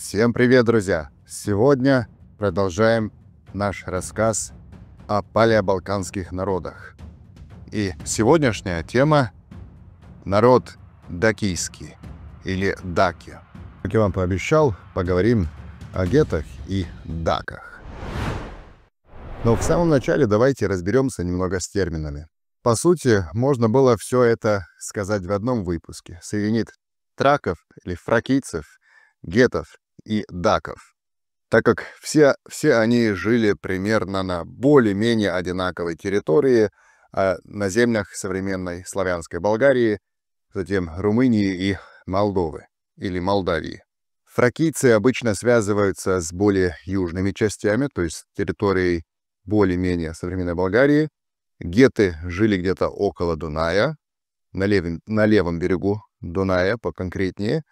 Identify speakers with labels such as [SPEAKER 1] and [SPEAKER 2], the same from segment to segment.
[SPEAKER 1] Всем привет, друзья! Сегодня продолжаем наш рассказ о палеобалканских народах. И сегодняшняя тема — народ дакийский или даки. Как я вам пообещал, поговорим о гетах и даках. Но в самом начале давайте разберемся немного с терминами. По сути, можно было все это сказать в одном выпуске. Соединить траков или фракийцев, гетов и даков, так как все они жили примерно на более-менее одинаковой территории, на землях современной славянской Болгарии, затем Румынии и Молдовы или Молдавии. Фракийцы обычно связываются с более южными частями, то есть территорией более-менее современной Болгарии. Геты жили где-то около Дуная, на левом берегу Дуная поконкретнее,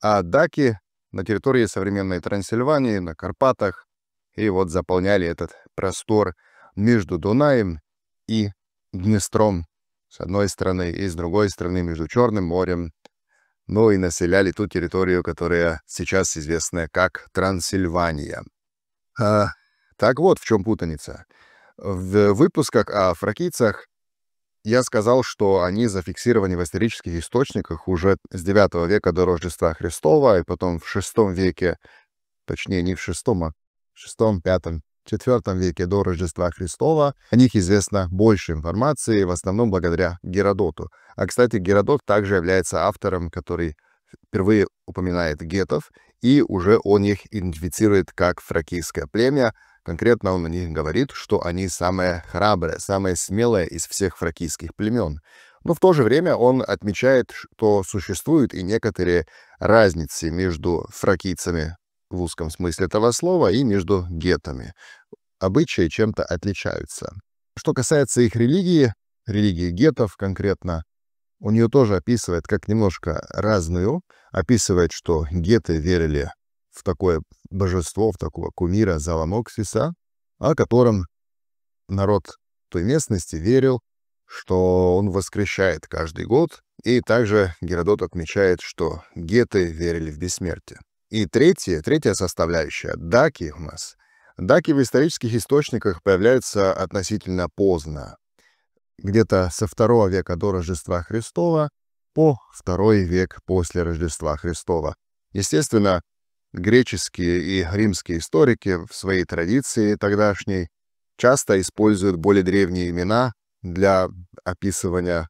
[SPEAKER 1] а даки на территории современной Трансильвании, на Карпатах, и вот заполняли этот простор между Дунаем и Днестром с одной стороны, и с другой стороны между Черным морем, но и населяли ту территорию, которая сейчас известна как Трансильвания. Так вот, в чем путаница. В выпусках о фракийцах я сказал, что они зафиксированы в исторических источниках уже с 9 века до Рождества Христова, и потом в VI веке, точнее не в VI, а в VI, V, IV веке до Рождества Христова. О них известно больше информации, в основном благодаря Геродоту. А, кстати, Геродот также является автором, который впервые упоминает гетов, и уже он их идентифицирует как фракийское племя. Конкретно он о них говорит, что они самые храбрые, самые смелые из всех фракийских племен. Но в то же время он отмечает, что существуют и некоторые разницы между фракийцами в узком смысле этого слова и между гетами. Обычаи чем-то отличаются. Что касается их религии гетов конкретно, у нее тоже описывает как немножко разную. Описывает, что геты верили в такое божество, в такого кумира Заламоксиса, о котором народ той местности верил, что он воскрещает каждый год. И также Геродот отмечает, что геты верили в бессмертие. И третья составляющая — даки у нас. Даки в исторических источниках появляются относительно поздно, где-то со II века до Рождества Христова по II век после Рождества Христова. Естественно, греческие и римские историки в своей традиции тогдашней часто используют более древние имена для описывания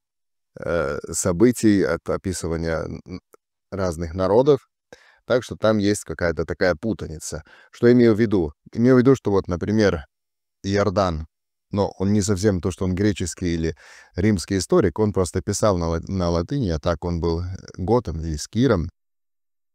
[SPEAKER 1] событий, описывания разных народов. Так что там есть какая-то такая путаница. Что имею в виду? Имею в виду, что вот, например, Иордан, но он не совсем то, что он греческий или римский историк, он просто писал на латыни, а так он был готом или скиром.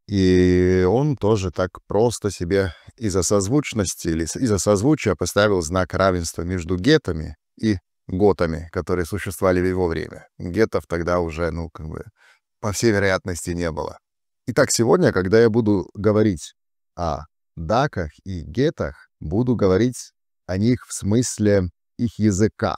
[SPEAKER 1] И он тоже так просто себе из-за созвучности или из-за созвучия поставил знак равенства между гетами и готами, которые существовали в его время. Гетов тогда уже, по всей вероятности, не было. Итак, сегодня, когда я буду говорить о даках и гетах, буду говорить о них в смысле их языка.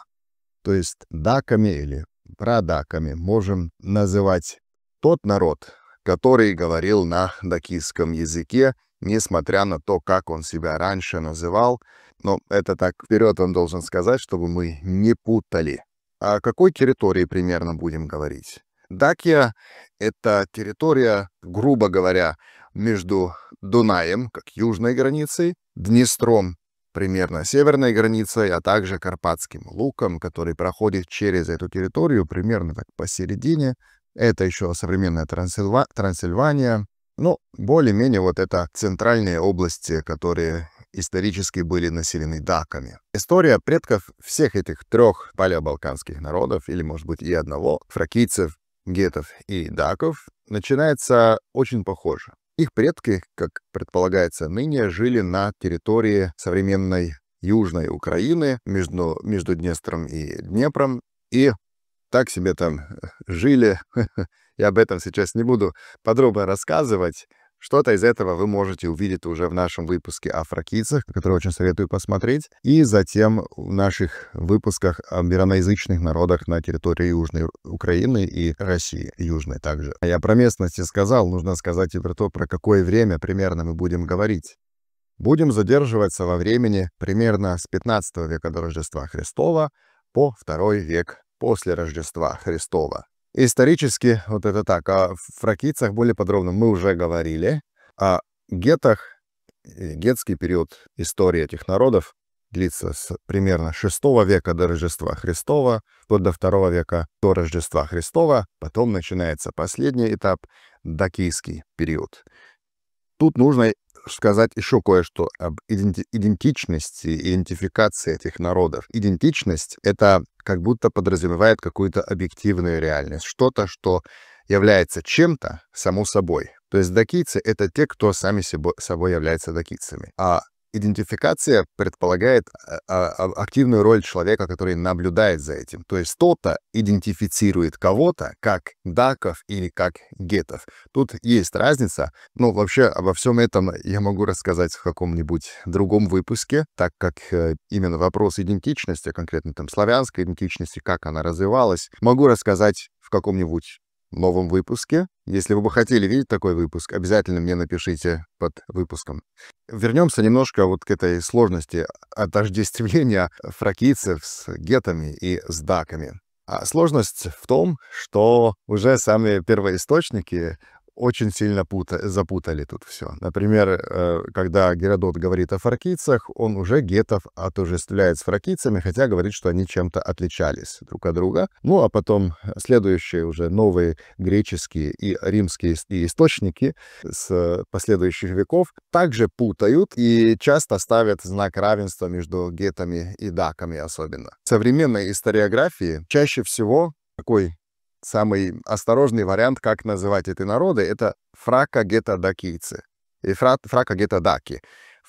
[SPEAKER 1] То есть даками или прадаками можем называть тот народ, который говорил на дакийском языке, несмотря на то, как он себя раньше называл. Но это так вперед вам должен сказать, чтобы мы не путали. О какой территории примерно будем говорить? Дакия — это территория, грубо говоря, между Дунаем, как южной границей, Днестром, примерно северной границей, а также Карпатским луком, который проходит через эту территорию примерно так посередине. Это еще современная Трансильвания. Более-менее вот это центральные области, которые исторически были населены даками. История предков всех этих трех палеобалканских народов, или, может быть, и одного, фракийцев, гетов и даков, начинается очень похоже. Их предки, как предполагается ныне, жили на территории современной Южной Украины, между Днестром и Днепром, и так себе там жили. Я об этом сейчас не буду подробно рассказывать, Что-то из этого вы можете увидеть уже в нашем выпуске о фракийцах, который очень советую посмотреть, и затем в наших выпусках о мироноязычных народах на территории Южной Украины и России, Южной также. Я про местности сказал, нужно сказать и про то, про какое время примерно мы будем говорить. Будем задерживаться во времени примерно с 15 века до Рождества Христова по 2 век после Рождества Христова. Исторически, вот это так, о фракийцах более подробно мы уже говорили. О гетах, гетский период истории этих народов длится с примерно 6 века до Рождества Христова, вплоть до 2 века до Рождества Христова. Потом начинается последний этап, дакийский период. Тут нужно сказать еще кое-что об идентичности, идентификации этих народов. Идентичность — это как будто подразумевает какую-то объективную реальность, что-то, что является чем-то само собой. То есть дакийцы — это те, кто сами собой являются дакийцами. А идентификация предполагает активную роль человека, который наблюдает за этим. То есть кто-то идентифицирует кого-то как даков или как гетов. Тут есть разница. Но вообще обо всем этом я могу рассказать в каком-нибудь другом выпуске, так как именно вопрос идентичности, конкретно там славянской идентичности, как она развивалась, могу рассказать в каком-нибудь новом выпуске. Если вы бы хотели видеть такой выпуск, обязательно мне напишите под выпуском. Вернемся немножко вот к этой сложности отождествления фракийцев с гетами и с даками. А сложность в том, что уже сами первоисточники очень сильно запутали тут все. Например, когда Геродот говорит о фракийцах, он уже гетов отождествляет с фракийцами, хотя говорит, что они чем-то отличались друг от друга. Ну, а потом следующие уже новые греческие и римские источники с последующих веков также путают и часто ставят знак равенства между гетами и даками особенно. В современной историографии чаще всего такой самый осторожный вариант, как называть эти народы, это фрако-гето-дакийцы и фрако-гето-даки,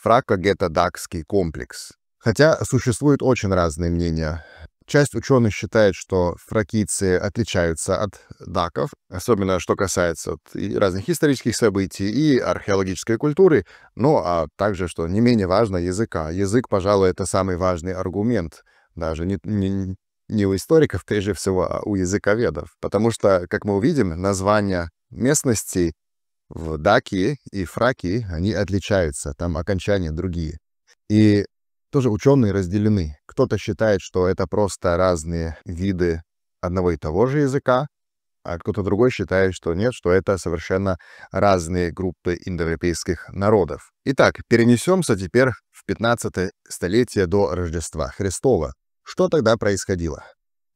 [SPEAKER 1] фрако-гето-дакский комплекс. Хотя существуют очень разные мнения. Часть ученых считает, что фракийцы отличаются от даков, особенно что касается и разных исторических событий и археологической культуры, ну а также, что не менее важно, языка. Язык, пожалуй, это самый важный аргумент, даже не у историков, прежде всего, а у языковедов. Потому что, как мы увидим, названия местностей в Дакии и Фракии, они отличаются, там окончания другие. И тоже ученые разделены. Кто-то считает, что это просто разные виды одного и того же языка, а кто-то другой считает, что нет, что это совершенно разные группы индоевропейских народов. Итак, перенесемся теперь в 15 столетие до Рождества Христова. Что тогда происходило?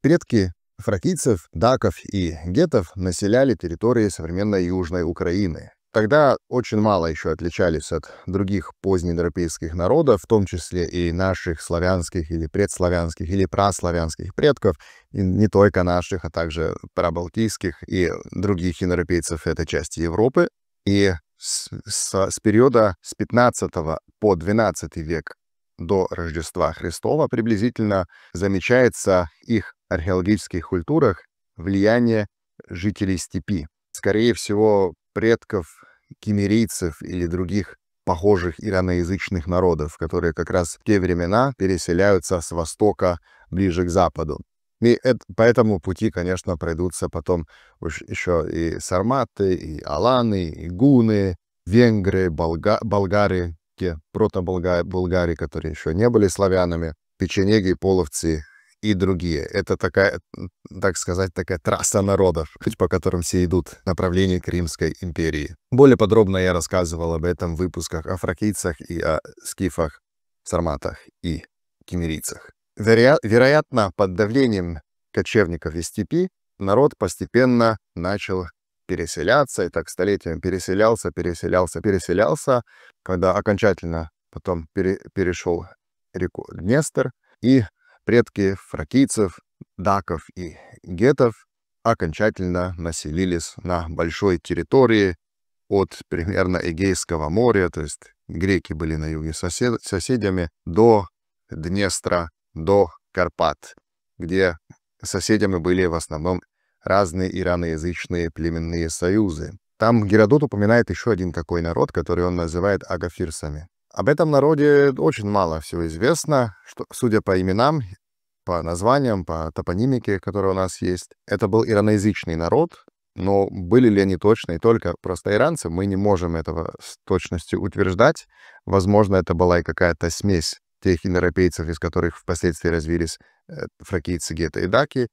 [SPEAKER 1] Предки фракийцев, даков и гетов населяли территории современной Южной Украины. Тогда очень мало еще отличались от других позднеевропейских народов, в том числе и наших славянских или предславянских или праславянских предков, и не только наших, а также прабалтийских и других иноевропейцев этой части Европы. И с периода с 15 по 12 век до Рождества Христова приблизительно замечается в их археологических культурах влияние жителей степи. Скорее всего, предков киммерийцев или других похожих ираноязычных народов, которые как раз в те времена переселяются с востока ближе к западу. И по этому пути, конечно, пройдутся потом еще и сарматы, и аланы, и гуны, венгры, болгары, те прото-болгари, которые еще не были славянами, печенеги, половцы и другие. Это такая, так сказать, такая трасса народов, по которым все идут в направлении к Римской империи. Более подробно я рассказывал об этом в выпусках о фракийцах и о скифах, сарматах и киммерийцах. Вероятно, под давлением кочевников из степи народ постепенно начал переселяться, и так столетиями переселялся, когда окончательно потом перешел реку Днестр, и предки фракийцев, даков и гетов окончательно населились на большой территории от примерно Эгейского моря, то есть греки были на юге соседями, до Днестра, до Карпат, где соседями были в основном разные ираноязычные племенные союзы. Там Геродот упоминает еще один такой народ, который он называет агафирсами. Об этом народе очень мало всего известно, что, судя по именам, по названиям, по топонимике, которая у нас есть, это был ираноязычный народ, но были ли они точно и только просто иранцы, мы не можем этого с точностью утверждать. Возможно, это была и какая-то смесь тех индоевропейцев, из которых впоследствии развились фракийцы, гетты и даки,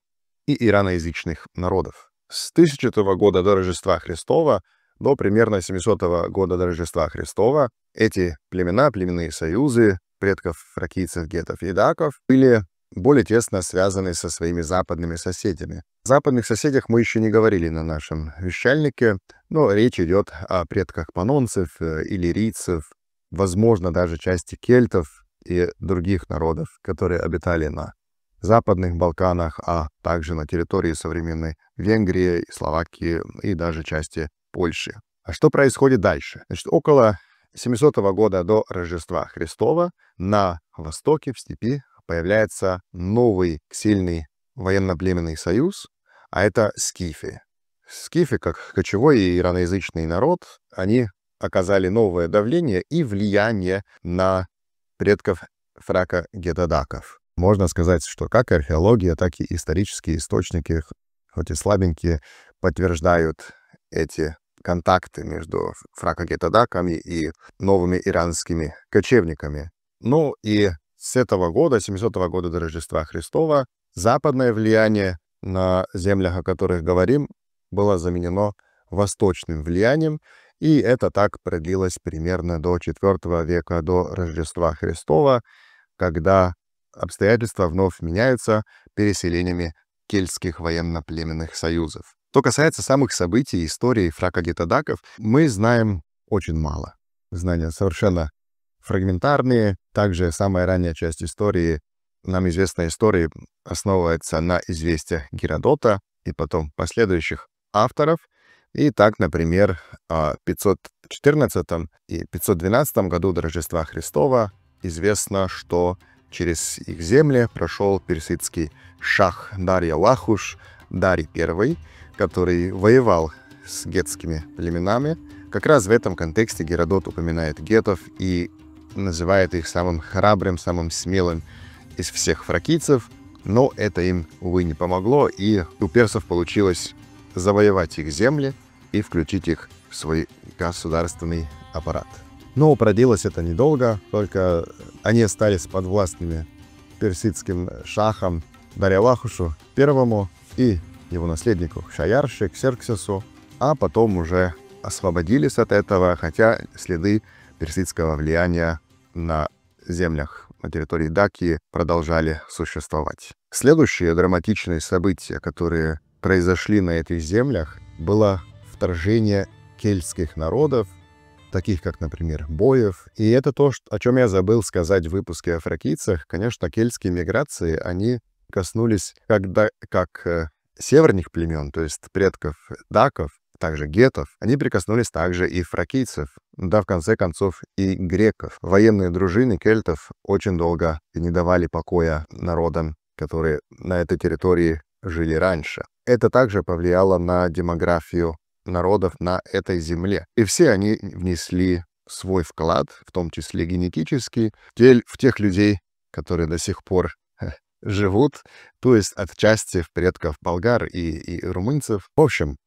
[SPEAKER 1] и ираноязычных народов. С 1000 года до Рождества Христова до примерно 700 года до Рождества Христова эти племена, племенные союзы предков фракийцев, геттов и даков были более тесно связаны со своими западными соседями. О западных соседях мы еще не говорили на нашем вещальнике, но речь идет о предках панонцев, иллирийцев, возможно, даже части кельтов и других народов, которые обитали на Западных Балканах, а также на территории современной Венгрии, Словакии и даже части Польши. А что происходит дальше? Значит, около 700 года до Рождества Христова на востоке, в степи, появляется новый сильный военно-племенный союз, а это скифы. Скифы, как кочевой и ираноязычный народ, они оказали новое давление и влияние на предков фрако-гетодаков. Можно сказать, что как археология, так и исторические источники, хоть и слабенькие, подтверждают эти контакты между фрако-гетодаками и новыми иранскими кочевниками. Ну и с этого года, 700 года до Рождества Христова, западное влияние на землях, о которых говорим, было заменено восточным влиянием, и это так продлилось примерно до IV века до Рождества Христова, когда обстоятельства вновь меняются переселениями кельтских военно-племенных союзов. Что касается самых событий истории фрако-гетодаков, мы знаем очень мало. Знания совершенно фрагментарные. Также самая ранняя часть истории, нам известной истории, основывается на известиях Геродота и потом последующих авторов. И так, например, в 514 и 512 году до Рождества Христова известно, что через их земли прошел персидский шах Дарья-Лахуш, Дарий I, который воевал с гетскими племенами. Как раз в этом контексте Геродот упоминает гетов и называет их самым храбрым, самым смелым из всех фракийцев, но это им, увы, не помогло, и у персов получилось завоевать их земли и включить их в свой государственный аппарат. Но продлилось это недолго, только они остались подвластными персидским шахом Дарья-Лахушу I и его наследнику Шаярше, Ксерксесу, а потом уже освободились от этого, хотя следы персидского влияния на землях на территории Дакии продолжали существовать. Следующие драматичные события, которые произошли на этих землях, было вторжение кельтских народов, таких как, например, боев. И это то, о чем я забыл сказать в выпуске о фракийцах. Конечно, кельтские миграции, они коснулись как северных племен, то есть предков даков, также гетов, они прикоснулись также и фракийцев, да, в конце концов, и греков. Военные дружины кельтов очень долго не давали покоя народам, которые на этой территории жили раньше. Это также повлияло на демографию народов на этой земле. И все они внесли свой вклад, в том числе генетический, в тех людей, которые до сих пор живут, то есть отчасти в предков болгар и румынцев. В общем,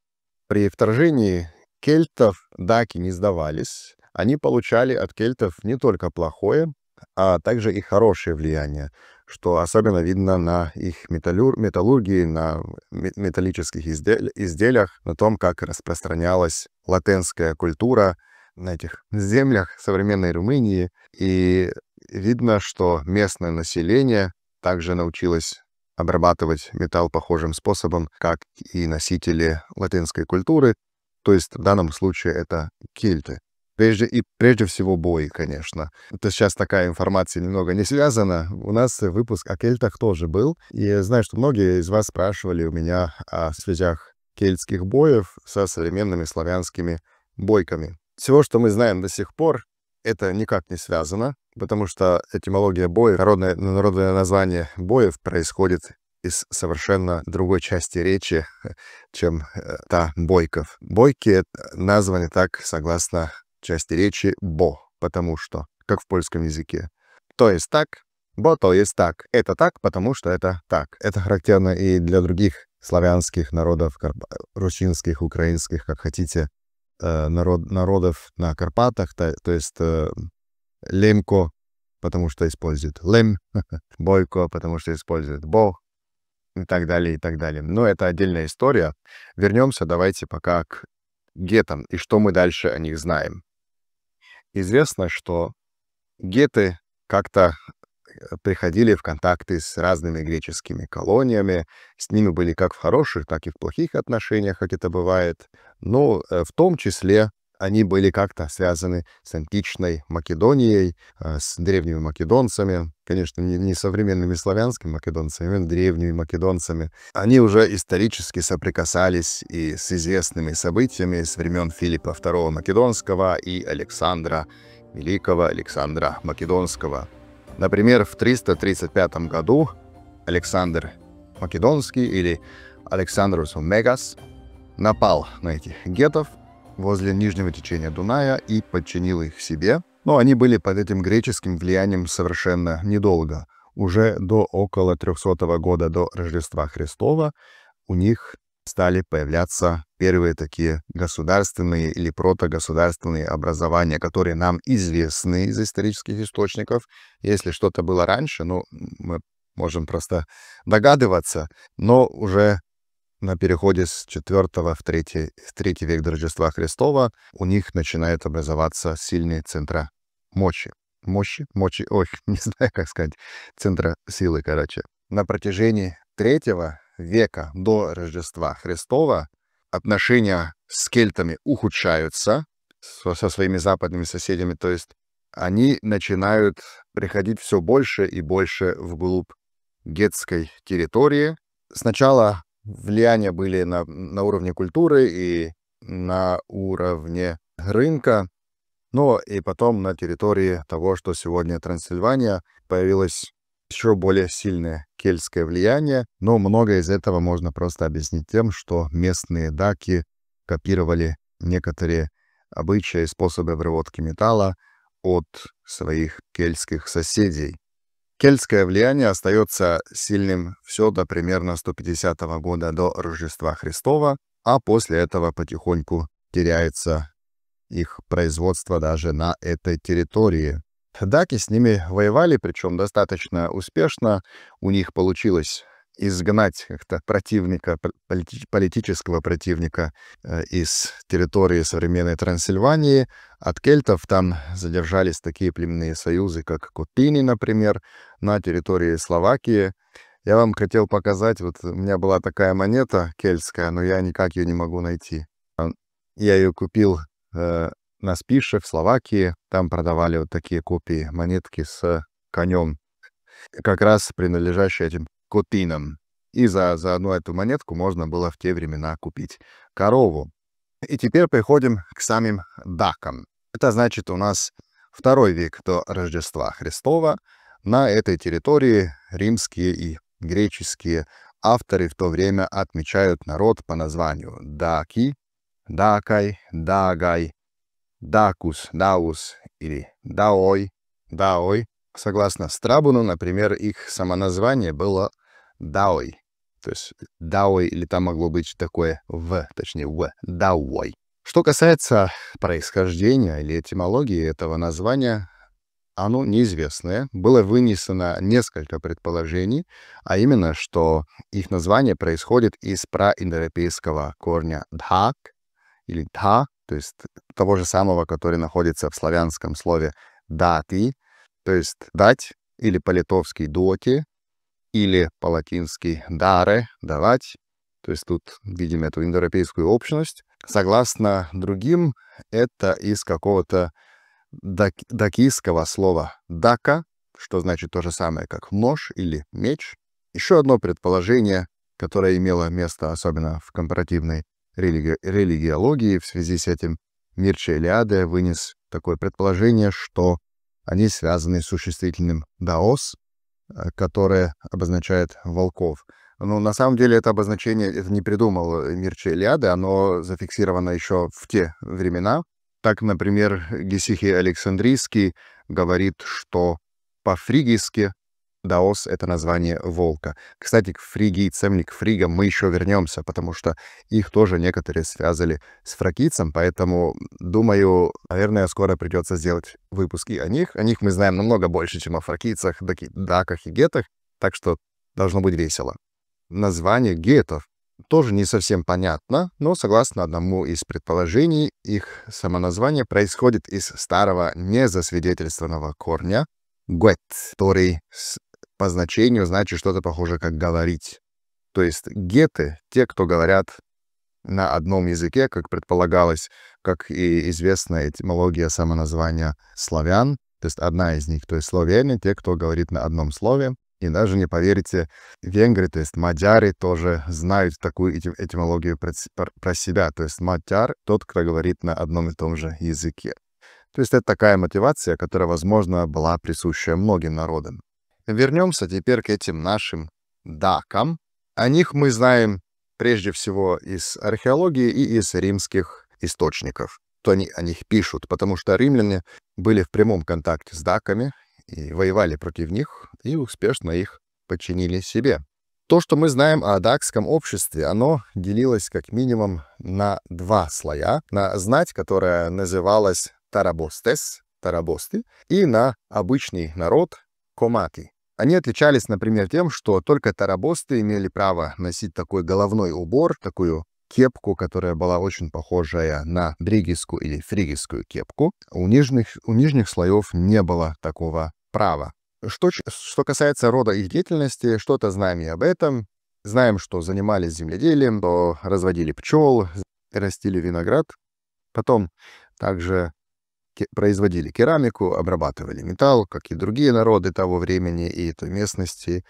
[SPEAKER 1] при вторжении кельтов даки не сдавались. Они получали от кельтов не только плохое, а также и хорошее влияние, что особенно видно на их металлургии, на металлических изделиях, на том, как распространялась латинская культура на этих землях современной Румынии. И видно, что местное население также научилось обрабатывать металл похожим способом, как и носители латинской культуры, то есть в данном случае это кельты. Прежде всего бои, конечно. Это сейчас такая информация немного не связана. У нас выпуск о кельтах тоже был. И я знаю, что многие из вас спрашивали у меня о связях кельтских боев со современными славянскими бойками. Всего, что мы знаем до сих пор, это никак не связано, потому что этимология боев, народное название боев происходит из совершенно другой части речи, чем та Бойков. Бойки названы так, согласно части речи, бо, потому что, как в польском языке. То есть так, бо то есть так. Это так, потому что это так. Это характерно и для других славянских народов, русинских, украинских, как хотите, народов на Карпатах, то есть Лемко, потому что использует лем, Бойко, потому что использует бо, и так далее, и так далее. Но это отдельная история. Вернемся давайте пока к гетам и что мы дальше о них знаем. Известно, что геты как-то приходили в контакты с разными греческими колониями. С ними были как в хороших, так и в плохих отношениях, как это бывает. Но в том числе они были как-то связаны с античной Македонией, с древними македонцами. Конечно, не современными славянскими македонцами, а древними македонцами. Они уже исторически соприкасались и с известными событиями с времен Филиппа II Македонского и Александра Великого, Александра Македонского. Например, в 335 году Александр Македонский или Александрус Мегас напал на этих гетов возле нижнего течения Дуная и подчинил их себе. Но они были под этим греческим влиянием совершенно недолго. Уже до около 300 года до Рождества Христова у них стали появляться первые такие государственные или протогосударственные образования, которые нам известны из исторических источников. Если что-то было раньше, ну, мы можем просто догадываться, но уже на переходе с 4 в 3 век до Рождества Христова у них начинают образоваться сильные центра мочи. Мочи, ой, не знаю, как сказать, центра силы, короче. На протяжении 3 века до Рождества Христова отношения с кельтами ухудшаются со своими западными соседями, то есть они начинают приходить все больше и больше вглубь гетской территории. Сначала влияния были на уровне культуры и на уровне рынка, но и потом на территории того, что сегодня Трансильвания, появилось еще более сильное кельтское влияние, но многое из этого можно просто объяснить тем, что местные даки копировали некоторые обычаи и способы обработки металла от своих кельтских соседей. Кельтское влияние остается сильным все до примерно 150 года до Рождества Христова, а после этого потихоньку теряется их производство даже на этой территории. Даки с ними воевали, причем достаточно успешно. У них получилось изгнать как-то противника, политического противника из территории современной Трансильвании. От кельтов там задержались такие племенные союзы, как Котини, например, на территории Словакии. Я вам хотел показать, вот у меня была такая монета кельтская, но я никак ее не могу найти. Я ее купил на Спише в Словакии. Там продавали вот такие копии монетки с конем, как раз принадлежащие этим Котинам. И за одну эту монетку можно было в те времена купить корову. И теперь приходим к самим дакам. Это значит у нас 2 век до Рождества Христова. На этой территории римские и греческие авторы в то время отмечают народ по названию даки, дакай, дагай, дакус, даус или даой, даой. Согласно Страбону, например, их самоназвание было даой. То есть даой, или там могло быть такое точнее дауой. Что касается происхождения или этимологии этого названия, оно неизвестное. Было вынесено несколько предположений, а именно, что их название происходит из праиндоевропейского корня дхак или дха, то есть того же самого, который находится в славянском слове дати, то есть дать, или по-литовски доти, или по-латински даре, давать. То есть тут видим эту индоевропейскую общность. Согласно другим, это из какого-то дакийского слова дака, что значит то же самое, как нож или меч. Еще одно предположение, которое имело место особенно в компаративной религиологии в связи с этим, Мирча Илиаде вынес такое предположение, что они связаны с существительным «даос», которое обозначает волков. Ну, на самом деле это обозначение это не придумал Мирча Илиады, оно зафиксировано еще в те времена. Так, например, Гесихий Александрийский говорит, что по-фригийски даос — это название волка. Кстати, к фригийцам, не к фригам мы еще вернемся, потому что их тоже некоторые связали с фракийцем, поэтому, думаю, наверное, скоро придется сделать выпуски о них. О них мы знаем намного больше, чем о фракийцах, даках и гетах, так что должно быть весело. Название гетов тоже не совсем понятно, но согласно одному из предположений, их самоназвание происходит из старого незасвидетельствованного корня «гет», который по значению значит что-то похожее как «говорить». То есть геты — те, кто говорят на одном языке, как предполагалось, как и известная этимология самоназвания славян. То есть одна из них, то есть славяне, те, кто говорит на одном слове. И даже не поверите, венгры, то есть мадяры, тоже знают такую этимологию про себя. То есть мадяр — тот, кто говорит на одном и том же языке. То есть это такая мотивация, которая, возможно, была присуща многим народам. Вернемся теперь к этим нашим дакам. О них мы знаем прежде всего из археологии и из римских источников. То они о них пишут, потому что римляне были в прямом контакте с даками и воевали против них, и успешно их подчинили себе. То, что мы знаем о дакском обществе, оно делилось как минимум на два слоя. На знать, которая называлась тарабостес, тарабосты, и на обычный народ комати. Они отличались, например, тем, что только тарабосты имели право носить такой головной убор, такую кепку, которая была очень похожая на бригийскую или фригийскую кепку. У нижних слоев не было такого права. Что касается рода их деятельности, что-то знаем и об этом. Знаем, что занимались земледелием, то разводили пчел, растили виноград. Потом также производили керамику, обрабатывали металл, как и другие народы того времени и той местности,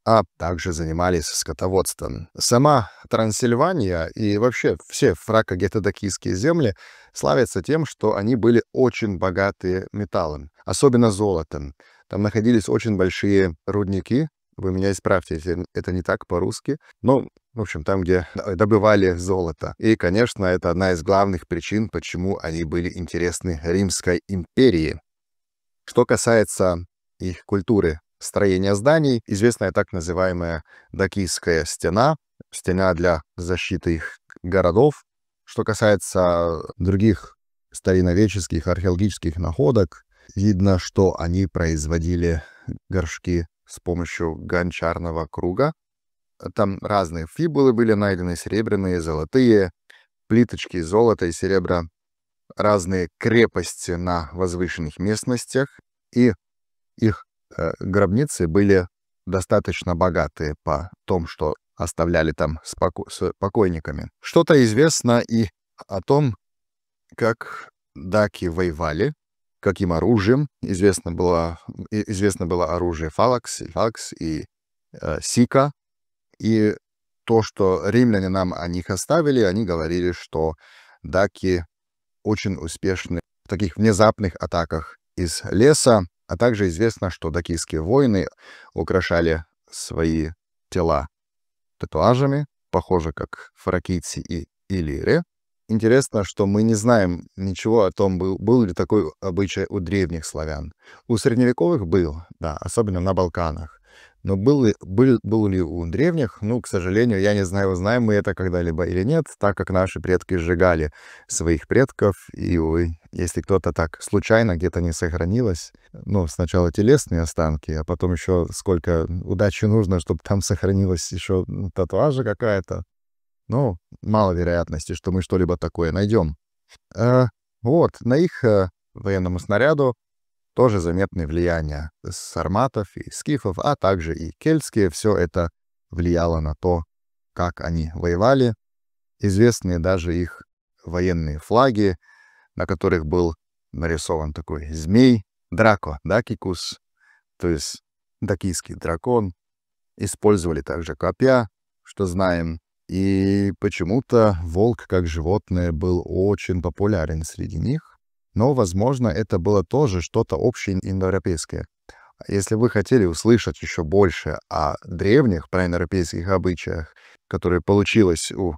[SPEAKER 1] а также занимались скотоводством. Сама Трансильвания и вообще все фрако-гетодокийские земли славятся тем, что они были очень богатые металлом, особенно золотом. Там находились очень большие рудники. Вы меня исправьте, если это не так по-русски. Но, в общем, там, где добывали золото. И, конечно, это одна из главных причин, почему они были интересны Римской империи. Что касается их культуры строения зданий, известная так называемая Дакийская стена, стена для защиты их городов. Что касается других старинновеческих археологических находок, видно, что они производили горшки с помощью гончарного круга. Там разные фибулы были найдены, серебряные, золотые, плиточки из золота и серебра, разные крепости на возвышенных местностях, и их гробницы были достаточно богатые по тому, что оставляли там с покойниками. Что-то известно и о том, как даки воевали, каким оружием. Известно было оружие фалакс и сика. И то, что римляне нам о них оставили, они говорили, что даки очень успешны в таких внезапных атаках из леса, а также известно, что дакийские воины украшали свои тела татуажами, похоже, как фракийцы и иллиры. Интересно, что мы не знаем ничего о том, был ли такой обычай у древних славян. У средневековых был, да, особенно на Балканах. Но был ли у древних, к сожалению, я не знаю, узнаем мы это когда-либо или нет, так как наши предки сжигали своих предков, и, если кто-то так случайно где-то не сохранилось, сначала телесные останки, а потом еще сколько удачи нужно, чтобы там сохранилась еще татуажа какая-то, мало вероятности, что мы что-либо такое найдем. На их военному снаряду тоже заметны влияния сарматов и скифов, а также и кельтские. Все это влияло на то, как они воевали. Известны даже их военные флаги, на которых был нарисован такой змей, драко дакикус, то есть дакийский дракон. Использовали также копья, что знаем. И почему-то волк как животное был очень популярен среди них. Но, возможно, это было тоже что-то общее индоевропейское. Если вы хотели услышать еще больше о древних праиндоевропейских обычаях, которые получилось у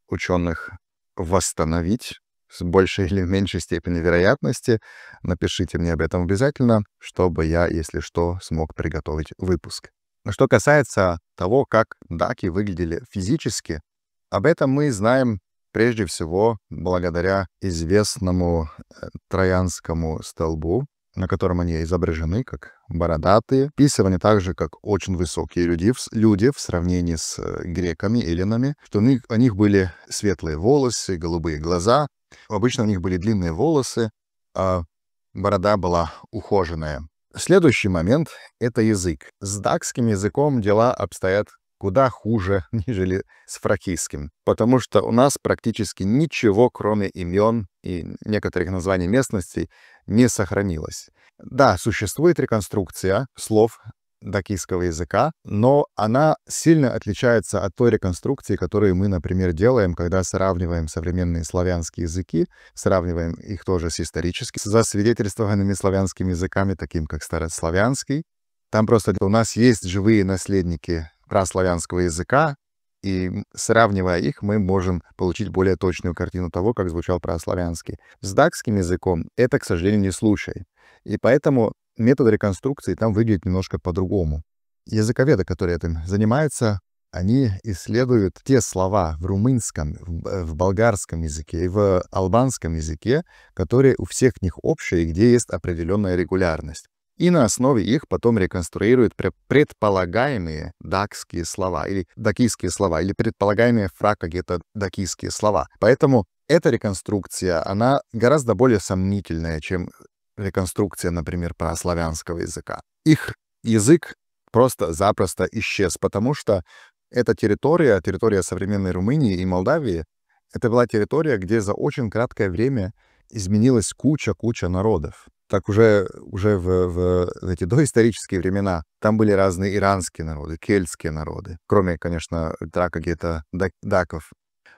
[SPEAKER 1] ученых восстановить с большей или меньшей степени вероятности, напишите мне об этом обязательно, чтобы я, если что, смог приготовить выпуск. Что касается того, как даки выглядели физически, об этом мы знаем прежде всего благодаря известному Троянскому столбу, на котором они изображены как бородатые, описываны также как очень высокие люди в сравнении с греками, эллинами, что у них были светлые волосы, голубые глаза. Обычно у них были длинные волосы, а борода была ухоженная. Следующий момент — это язык. С дакским языком дела обстоят куда хуже, нежели с фракийским, потому что у нас практически ничего, кроме имен и некоторых названий местностей, не сохранилось. Да, существует реконструкция слов дакийского языка, но она сильно отличается от той реконструкции, которую мы, например, делаем, когда сравниваем современные славянские языки, сравниваем их тоже с исторически засвидетельствованными славянскими языками, таким как старославянский. Там просто у нас есть живые наследники праславянского языка, и сравнивая их, мы можем получить более точную картину того, как звучал праславянский. С дакским языком это, к сожалению, не случай. И поэтому метод реконструкции там выглядит немножко по-другому. Языковеды, которые этим занимаются, они исследуют те слова в румынском, в болгарском языке и в албанском языке, которые у всех них общие, где есть определенная регулярность. И на основе их потом реконструируют предполагаемые дакские слова, или дакийские слова, или предполагаемые фрако-гето-дакийские слова. Поэтому эта реконструкция, она гораздо более сомнительная, чем реконструкция, например, праславянского языка. Их язык просто-запросто исчез, потому что эта территория современной Румынии и Молдавии, это была территория, где за очень краткое время изменилась куча народов. Так уже в эти доисторические времена там были разные иранские народы, кельтские народы, кроме, конечно, даков.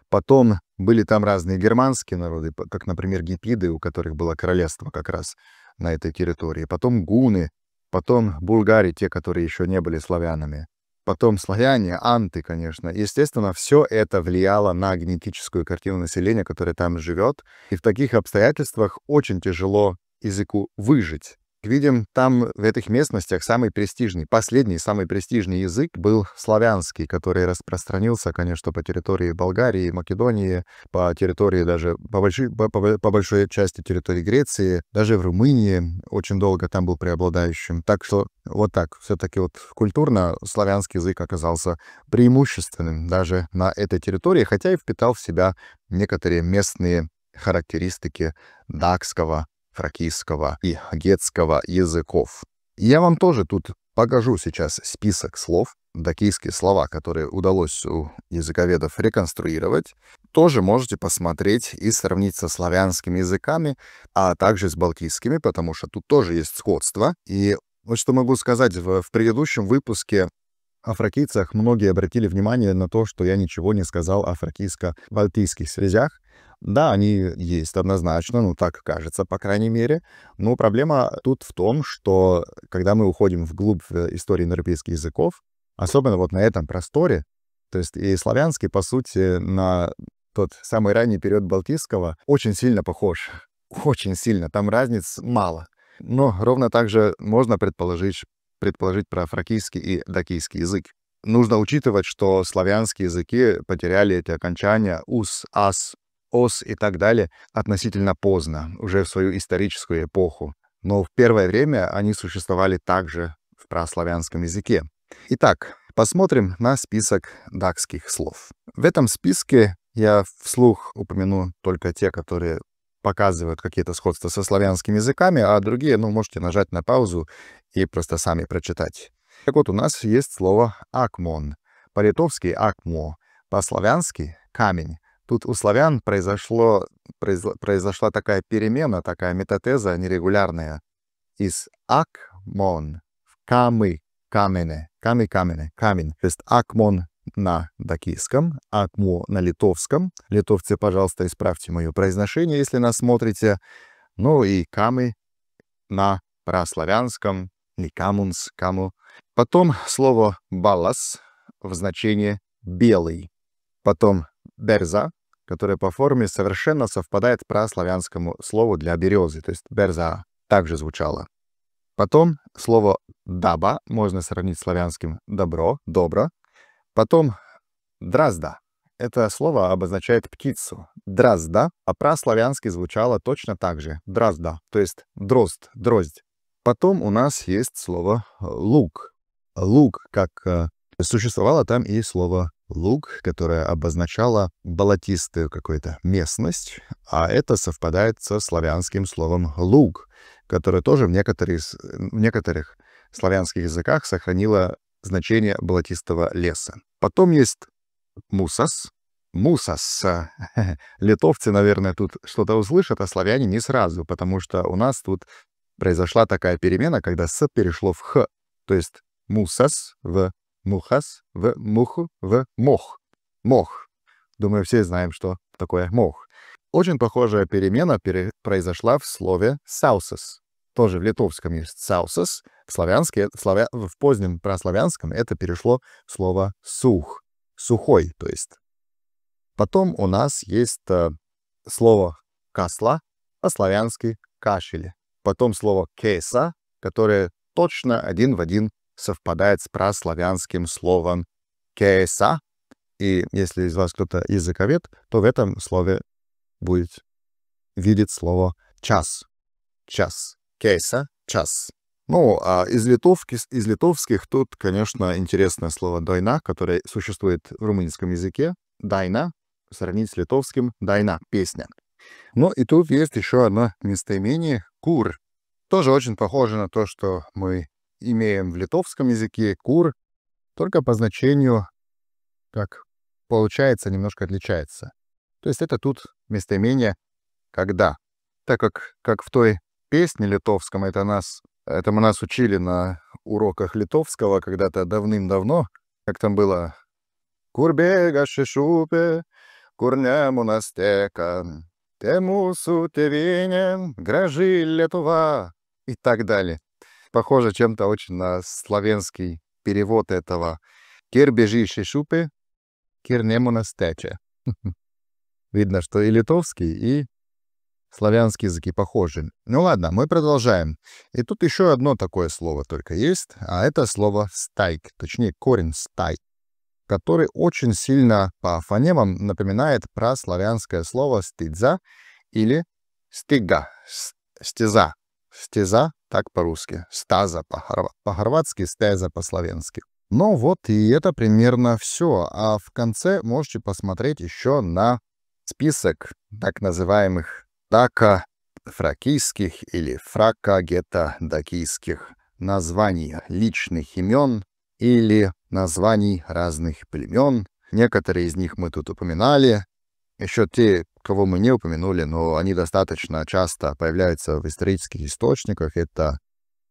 [SPEAKER 1] Потом были там разные германские народы, как, например, гепиды, у которых было королевство как раз на этой территории. Потом гуны, потом булгари, те, которые еще не были славянами. Потом славяне, анты, конечно. Естественно, все это влияло на генетическую картину населения, которое там живет. И в таких обстоятельствах очень тяжело языку выжить. Видим, там в этих местностях самый престижный, последний самый престижный язык был славянский, который распространился, конечно, по территории Болгарии, Македонии, по территории даже, по большой части территории Греции, даже в Румынии очень долго там был преобладающим. Так что вот так, все-таки вот культурно славянский язык оказался преимущественным даже на этой территории, хотя и впитал в себя некоторые местные характеристики дакского, фракийского и гетского языков. Я вам тоже тут покажу сейчас список слов, дакийские слова, которые удалось у языковедов реконструировать. Тоже можете посмотреть и сравнить со славянскими языками, а также с балтийскими, потому что тут тоже есть сходство. И вот что могу сказать, в предыдущем выпуске о фракийцах многие обратили внимание на то, что я ничего не сказал о фракийско-балтийских связях. Да, они есть однозначно, ну так кажется, по крайней мере. Но проблема тут в том, что когда мы уходим вглубь истории европейских языков, особенно вот на этом просторе, то есть и славянский, по сути, на тот самый ранний период балтийского, очень сильно похож. Очень сильно, там разниц мало. Но ровно так же можно предположить про фракийский и дакийский язык. Нужно учитывать, что славянские языки потеряли эти окончания «ус», «ас», «ос» и так далее относительно поздно, уже в свою историческую эпоху. Но в первое время они существовали также в праславянском языке. Итак, посмотрим на список дакских слов. В этом списке я вслух упомяну только те, которые показывают какие-то сходства со славянскими языками, а другие, можете нажать на паузу и просто сами прочитать. Так вот, у нас есть слово «акмон». По-литовски «акмо», по-славянски «камень». Тут у славян произошла такая перемена, такая метатеза нерегулярная. Из «акмон» в «камы», «камене», «камы-камене», «камень». То есть «акмон» на дакийском, «акмо» на литовском. Литовцы, пожалуйста, исправьте мое произношение, если нас смотрите. Ну и «камы» на праславянском, или камунс, каму. Потом слово балас в значении белый. Потом берза, которое по форме совершенно совпадает праславянскому слову для березы, то есть берза также звучало. Потом слово даба можно сравнить с славянским добро, добро. Потом дразда. Это слово обозначает птицу. Дразда, а праславянски звучало точно так же. Дразда, то есть дрозд, дрозд. Потом у нас есть слово луг. Луг, как существовало там и слово луг, которое обозначало болотистую какую-то местность, а это совпадает со славянским словом луг, которое тоже в некоторых славянских языках сохранило значение болотистого леса. Потом есть мусас. Мусас. Литовцы, наверное, тут что-то услышат, а славяне не сразу, потому что у нас тут произошла такая перемена, когда «с» перешло в «х». То есть мусас в мухас, в муху, в мох. Мох. Думаю, все знаем, что такое мох. Очень похожая перемена произошла в слове «саусас». Тоже в литовском есть «саусас». В позднем праславянском это перешло в слово «сух». Сухой, то есть. Потом у нас есть слово «касла», по-славянски «кашель». Потом слово «кеса», которое точно один в один совпадает с праславянским словом «кеса». И если из вас кто-то языковед, то в этом слове будет видеть слово «час». Час. «Кеса», «час». Ну, а из литовских тут, конечно, интересное слово «дойна», которое существует в румынском языке. «Дайна» сравнить с литовским «дайна» — песня. Ну, и тут есть еще одно местоимение «кур». Тоже очень похоже на то, что мы имеем в литовском языке «кур», только по значению, как получается, немножко отличается. То есть это тут местоимение «когда». Так как в той песне литовском, это мы нас учили на уроках литовского когда-то давным-давно, как там было «Кур бега шишупе, кур немунас тека, те мусу тевинен, гражи Литва» и так далее. Похоже чем-то очень на славянский перевод этого «Кир бежи шишупе, кир немунас тече». Видно, что и литовский, и славянские языки похожи. Ну ладно, мы продолжаем. И тут еще одно такое слово только есть, а это слово «стайк», точнее корень «стай», который очень сильно по фонемам напоминает праславянское слово «стидза» или «стига», «стеза». «Стеза» так по-русски, «стаза» по-хорватски, «стеза» по-славянски. Ну вот, и это примерно все. А в конце можете посмотреть еще на список так называемых дако-фракийских или фрака-гета-дакийских названий личных имен или названий разных племен. Некоторые из них мы тут упоминали. Еще те, кого мы не упомянули, но они достаточно часто появляются в исторических источниках. Это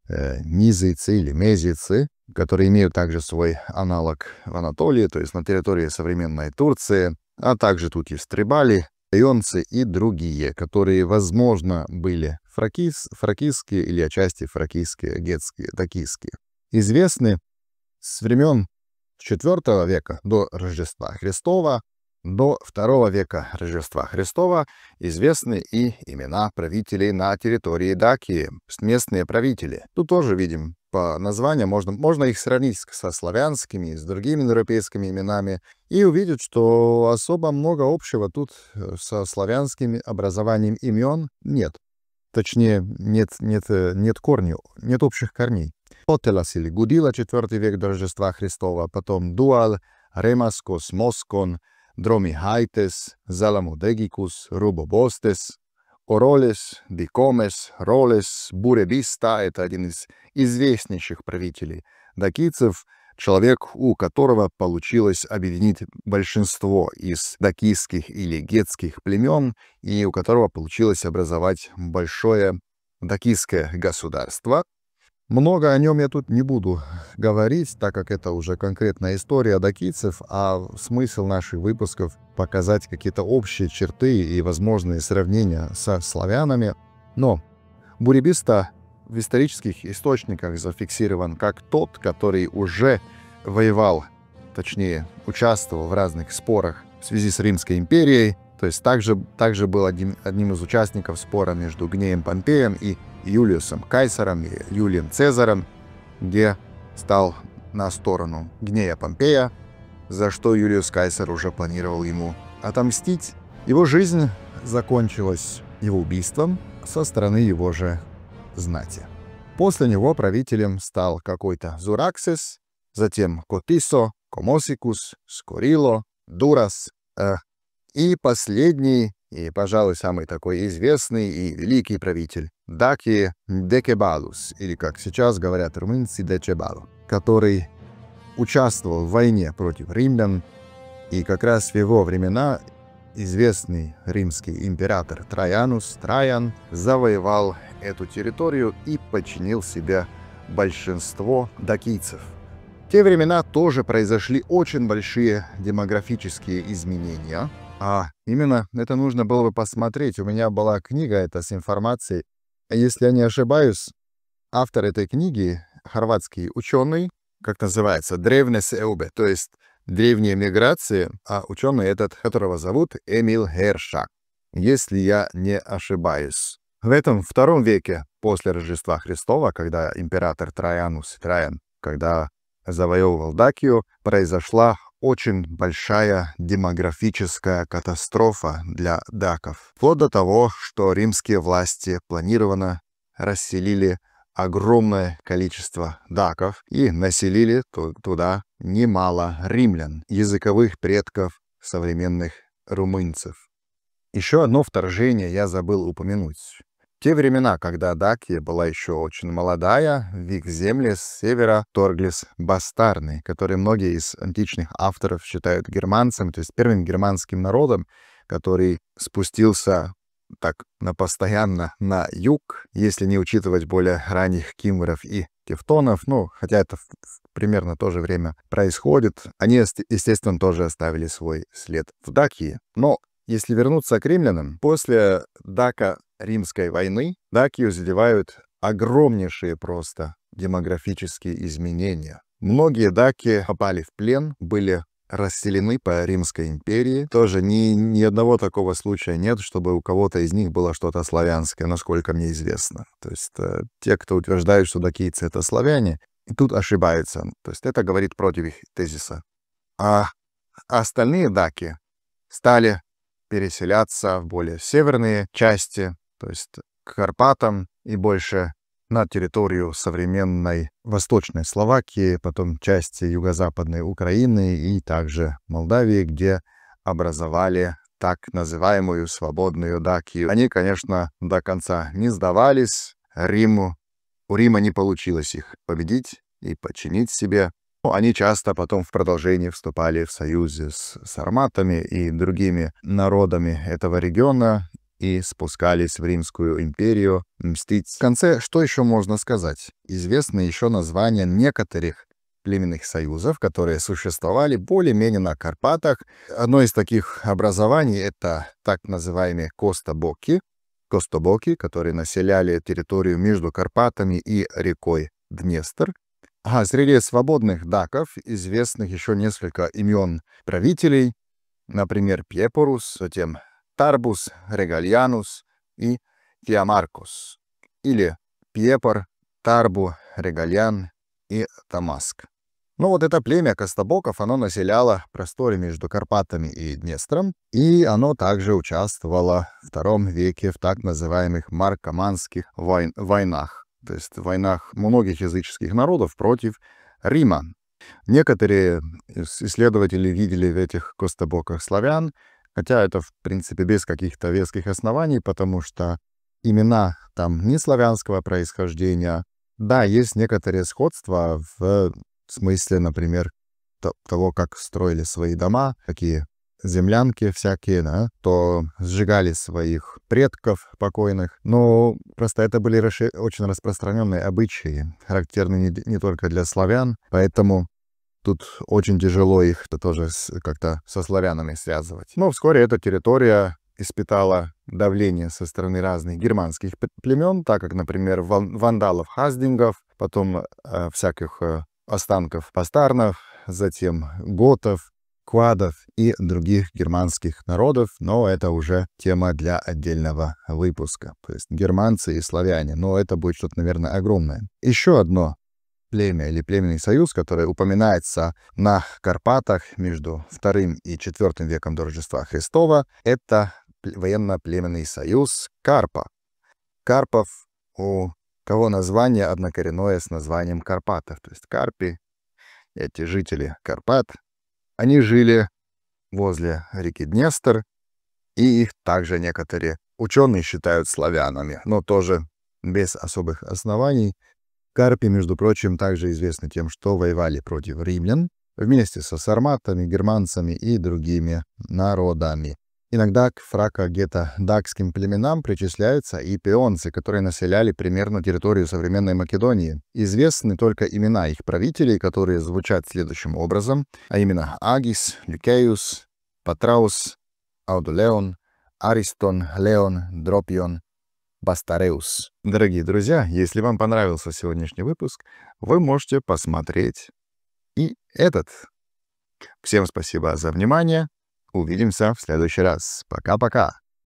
[SPEAKER 1] низийцы или мезийцы, которые имеют также свой аналог в Анатолии, то есть на территории современной Турции. А также тут есть трибали, ионцы и другие, которые, возможно, были фракийские или отчасти фракийские, гетские, дакийские. Известны с времен IV века до Рождества Христова, до II века Рождества Христова известны и имена правителей на территории Дакии, местные правители. Тут тоже видим по названиям, можно их сравнить со славянскими и с другими европейскими именами и увидеть, что особо много общего тут со славянским образованием имен нет. Точнее, нет корней, нет общих корней. Отелас или Гудила, IV век до Рождества Христова, потом Дуал, Ремаскос, Москон, Дромихайтес, Заламудегикус, Рубобостес, Оролес, Дикомес, Ролес, Буребиста — это один из известнейших правителей дакийцев, человек, у которого получилось объединить большинство из дакийских или гетских племен и у которого получилось образовать большое дакийское государство. Много о нем я тут не буду говорить, так как это уже конкретная история дакийцев, а смысл наших выпусков — показать какие-то общие черты и возможные сравнения со славянами. Но Буребиста в исторических источниках зафиксирован как тот, который уже воевал, точнее, участвовал в разных спорах в связи с Римской империей. То есть также был одним из участников спора между Гнеем Помпеем и Юлиусом Кайсаром и Юлием Цезарем, где стал на сторону Гнея Помпея, за что Юлиус Кайсар уже планировал ему отомстить. Его жизнь закончилась его убийством со стороны его же знати. После него правителем стал какой-то Зураксис, затем Котисо, Комосикус, Скорило, Дурас, и последний, и, пожалуй, самый такой известный и великий правитель Даки Декебалус, или, как сейчас говорят румынцы, Дечебалу, который участвовал в войне против римлян, и как раз в его времена известный римский император Траян завоевал эту территорию и подчинил себе большинство дакийцев. В те времена тоже произошли очень большие демографические изменения. А именно это нужно было бы посмотреть. У меня была книга эта с информацией. Если я не ошибаюсь, автор этой книги — хорватский ученый, как называется, Древне Сеубе, то есть древние миграции, а ученый этот, которого зовут Эмил Гершак, если я не ошибаюсь. В этом II веке после Рождества Христова, когда император Траян, когда завоевывал Дакию, произошла очень большая демографическая катастрофа для даков. Вплоть до того, что римские власти планированно расселили огромное количество даков и населили туда немало римлян, языковых предков современных румынцев. Еще одно вторжение я забыл упомянуть. В те времена, когда Дакия была еще очень молодая, в их земли с севера вторглись бастарны, которые многие из античных авторов считают германцем, то есть первым германским народом, который спустился так постоянно на юг, если не учитывать более ранних кимвров и тевтонов, хотя это примерно в то же время происходит, они, естественно, тоже оставили свой след в Дакии. Но если вернуться к римлянам, после Дако-Римской войны Дакию задевают огромнейшие просто демографические изменения. Многие даки попали в плен, были расселены по Римской империи. Тоже ни одного такого случая нет, чтобы у кого-то из них было что-то славянское, насколько мне известно. То есть те, кто утверждают, что дакийцы — это славяне, и тут ошибаются. То есть это говорит против их тезиса. А остальные даки стали переселяться в более северные части, то есть к Карпатам и больше на территорию современной Восточной Словакии, потом части юго-западной Украины и также Молдавии, где образовали так называемую свободную Дакию. Они, конечно, до конца не сдавались Риму. У Рима не получилось их победить и подчинить себе. Они часто потом в продолжении вступали в союзы с сарматами и другими народами этого региона и спускались в Римскую империю мстить. В конце, что еще можно сказать? Известны еще названия некоторых племенных союзов, которые существовали более-менее на Карпатах. Одно из таких образований — это так называемые Костобоки, которые населяли территорию между Карпатами и рекой Днестр. Среди свободных даков известных еще несколько имен правителей, например, Пьепорус, затем Тарбус, Регальянус и Фиамаркус, или Пьепор, Тарбу, Регальян и Тамаск. Это племя Костобоков, оно населяло просторы между Карпатами и Днестром, и оно также участвовало в II веке в так называемых маркоманских войнах. То есть в войнах многих языческих народов против Рима. Некоторые исследователи видели в этих костобоках славян, хотя это, в принципе, без каких-то веских оснований, потому что имена там не славянского происхождения. Да, есть некоторые сходства в смысле, например, того, как строили свои дома, какие землянки всякие, да, то сжигали своих предков покойных. Но просто это были очень распространенные обычаи, характерные не только для славян, поэтому тут очень тяжело их тоже как-то со славянами связывать. Но вскоре эта территория испытала давление со стороны разных германских племен, так как, например, вандалов, хаздингов, потом всяких останков пастарнов, затем готов, квадов и других германских народов, но это уже тема для отдельного выпуска. То есть германцы и славяне, но это будет что-то, наверное, огромное. Еще одно племя или племенный союз, который упоминается на Карпатах между II и IV веком до Рождества Христова, это военно-племенный союз Карпа. Карпов, у кого название однокоренное с названием Карпатов, то есть Карпи, эти жители Карпат, они жили возле реки Днестр, и их также некоторые ученые считают славянами, но тоже без особых оснований. Карпи, между прочим, также известны тем, что воевали против римлян вместе со сарматами, германцами и другими народами. Иногда к фрако-гето-дакским племенам причисляются и пеонцы, которые населяли примерно территорию современной Македонии. Известны только имена их правителей, которые звучат следующим образом, а именно Агис, Ликеус, Патраус, Аудулеон, Аристон, Леон, Дропион, Бастареус. Дорогие друзья, если вам понравился сегодняшний выпуск, вы можете посмотреть и этот. Всем спасибо за внимание. Увидимся в следующий раз. Пока-пока.